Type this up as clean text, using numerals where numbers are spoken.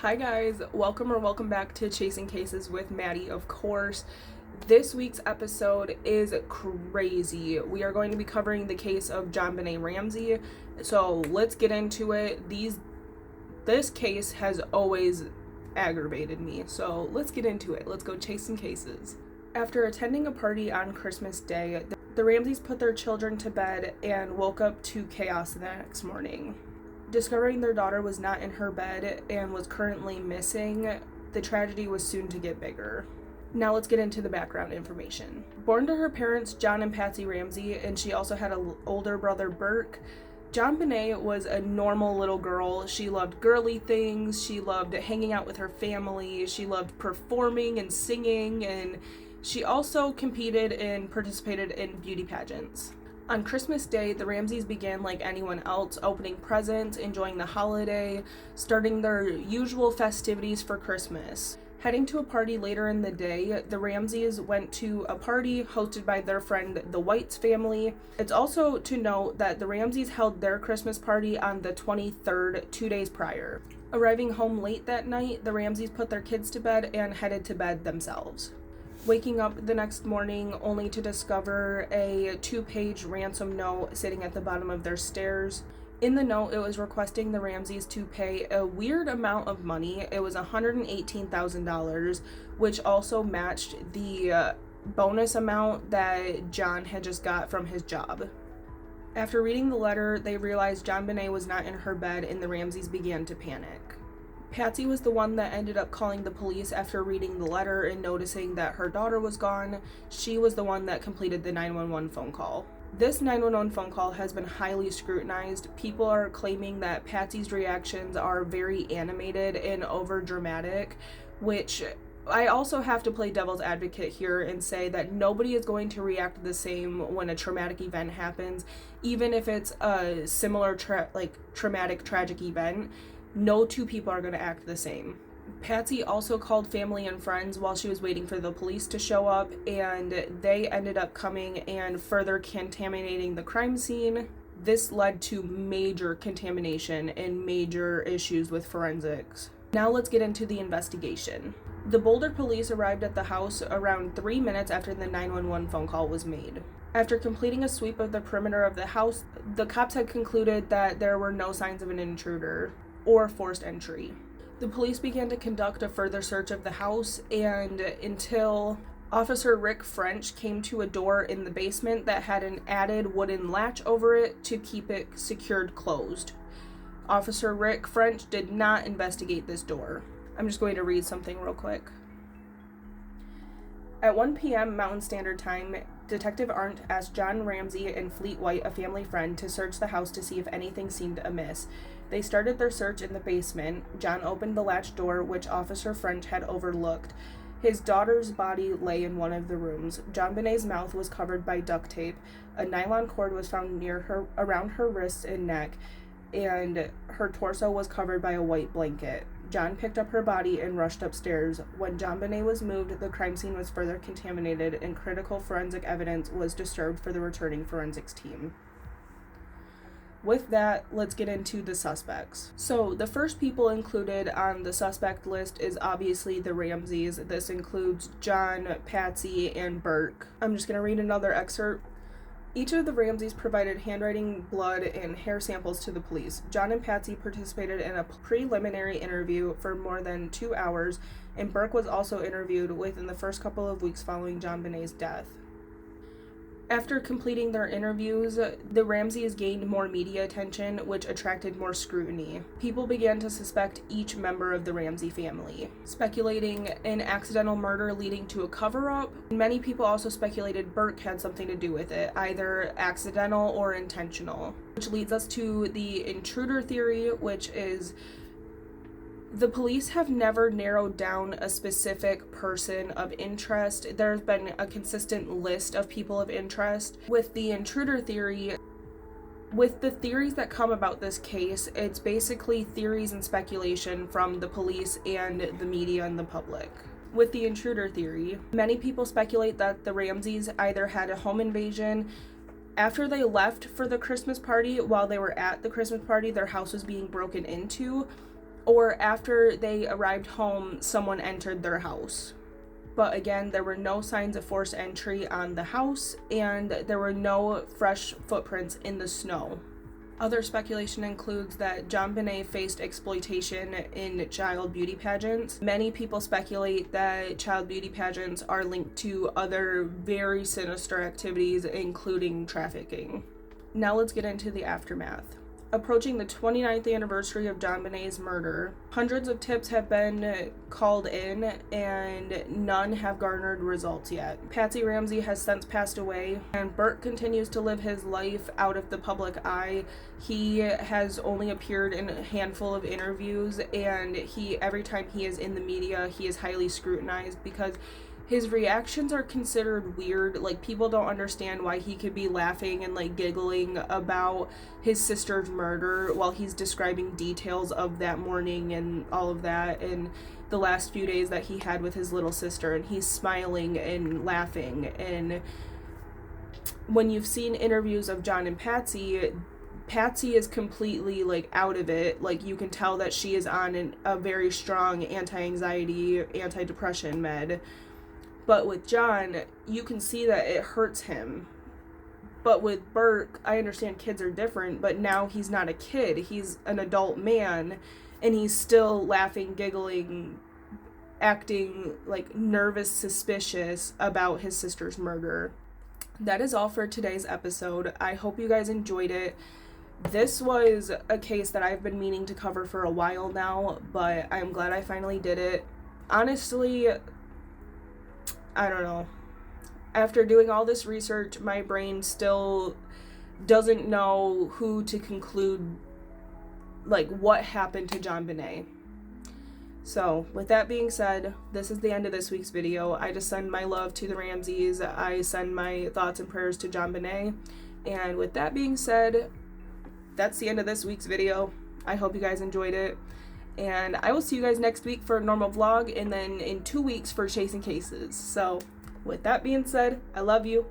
Hi guys, welcome back to Chasing Cases with Maddie, of course. This week's episode is crazy. We are going to be covering the case of JonBenét Ramsey, so let's get into it. This case has always aggravated me, so let's get into it. Let's go chase some cases. After attending a party on Christmas Day, the Ramseys put their children to bed and woke up to chaos the next morning. Discovering their daughter was not in her bed and was currently missing, the tragedy was soon to get bigger. Now let's get into the background information. Born to her parents, John and Patsy Ramsey, and she also had an older brother, Burke, JonBenét was a normal little girl. She loved girly things, she loved hanging out with her family, she loved performing and singing, and she also competed and participated in beauty pageants. On Christmas Day, the Ramseys began like anyone else, opening presents, enjoying the holiday, starting their usual festivities for Christmas. Heading to a party later in the day, the Ramseys went to a party hosted by their friend, the Whites family. It's also to note that the Ramseys held their Christmas party on the 23rd, 2 days prior. Arriving home late that night, the Ramseys put their kids to bed and headed to bed themselves. Waking up the next morning only to discover a 2-page ransom note sitting at the bottom of their stairs. In the note, it was requesting the Ramseys to pay a weird amount of money. It was $118,000, which also matched the bonus amount that John had just got from his job. After reading the letter, they realized JonBenét was not in her bed and the Ramseys began to panic. Patsy was the one that ended up calling the police after reading the letter and noticing that her daughter was gone. She was the one that completed the 911 phone call. This 911 phone call has been highly scrutinized. People are claiming that Patsy's reactions are very animated and over-dramatic, which I also have to play devil's advocate here and say that nobody is going to react the same when a traumatic event happens, even if it's a similar traumatic, tragic event. No two people are going to act the same. Patsy also called family and friends while she was waiting for the police to show up, and they ended up coming and further contaminating the crime scene. This led to major contamination and major issues with forensics. Now let's get into the investigation. The Boulder police arrived at the house around 3 minutes after the 911 phone call was made. After completing a sweep of the perimeter of the house, the cops had concluded that there were no signs of an intruder or forced entry. The police began to conduct a further search of the house and until Officer Rick French came to a door in the basement that had an added wooden latch over it to keep it secured closed. Officer Rick French did not investigate this door. I'm just going to read something real quick. At 1 p.m. Mountain Standard Time, Detective Arndt asked John Ramsey and Fleet White, a family friend, to search the house to see if anything seemed amiss. They started their search in the basement. John opened the latch door, which Officer French had overlooked. His daughter's body lay in one of the rooms. JonBenét's mouth was covered by duct tape. A nylon cord was found near her, around her wrists and neck, and her torso was covered by a white blanket. John picked up her body and rushed upstairs. When JonBenét was moved, the crime scene was further contaminated and critical forensic evidence was disturbed for the returning forensics team. With that, let's get into the suspects. So, the first people included on the suspect list is obviously the Ramseys. This includes John, Patsy, and Burke. I'm just going to read another excerpt. Each of the Ramseys provided handwriting, blood, and hair samples to the police. John and Patsy participated in a preliminary interview for more than 2 hours, and Burke was also interviewed within the first couple of weeks following JonBenét's death. After completing their interviews, the Ramseys gained more media attention, which attracted more scrutiny. People began to suspect each member of the Ramsey family, speculating an accidental murder leading to a cover-up. Many people also speculated Burke had something to do with it, either accidental or intentional, which leads us to the intruder theory, which is the police have never narrowed down a specific person of interest. There's been a consistent list of people of interest. With the intruder theory, with the theories that come about this case, it's basically theories and speculation from the police and the media and the public. With the intruder theory, many people speculate that the Ramseys either had a home invasion after they left for the Christmas party. While they were at the Christmas party, their house was being broken into, or after they arrived home, someone entered their house. But again, there were no signs of forced entry on the house, and there were no fresh footprints in the snow. Other speculation includes that JonBenét faced exploitation in child beauty pageants. Many people speculate that child beauty pageants are linked to other very sinister activities, including trafficking. Now let's get into the aftermath. Approaching the 29th anniversary of JonBenét's murder, hundreds of tips have been called in and none have garnered results yet. Patsy Ramsey has since passed away, and Burt continues to live his life out of the public eye. He has only appeared in a handful of interviews, and every time he is in the media, he is highly scrutinized because his reactions are considered weird. Like, people don't understand why he could be laughing and like giggling about his sister's murder while he's describing details of that morning and all of that and the last few days that he had with his little sister, and he's smiling and laughing. And when you've seen interviews of John and Patsy is completely like out of it. Like, you can tell that she is on a very strong anti-anxiety, anti-depression med. But with John, you can see that it hurts him. But with Burt, I understand kids are different, but now he's not a kid. He's an adult man, and he's still laughing, giggling, acting like nervous, suspicious about his sister's murder. That is all for today's episode. I hope you guys enjoyed it. This was a case that I've been meaning to cover for a while now, but I'm glad I finally did it. Honestly, I don't know. After doing all this research, my brain still doesn't know who to conclude, like, what happened to JonBenét. So, with that being said, this is the end of this week's video. I just send my love to the Ramseys. I send my thoughts and prayers to JonBenét. And with that being said, that's the end of this week's video. I hope you guys enjoyed it. And I will see you guys next week for a normal vlog, and then in 2 weeks for Chasing Cases. So, with that being said, I love you.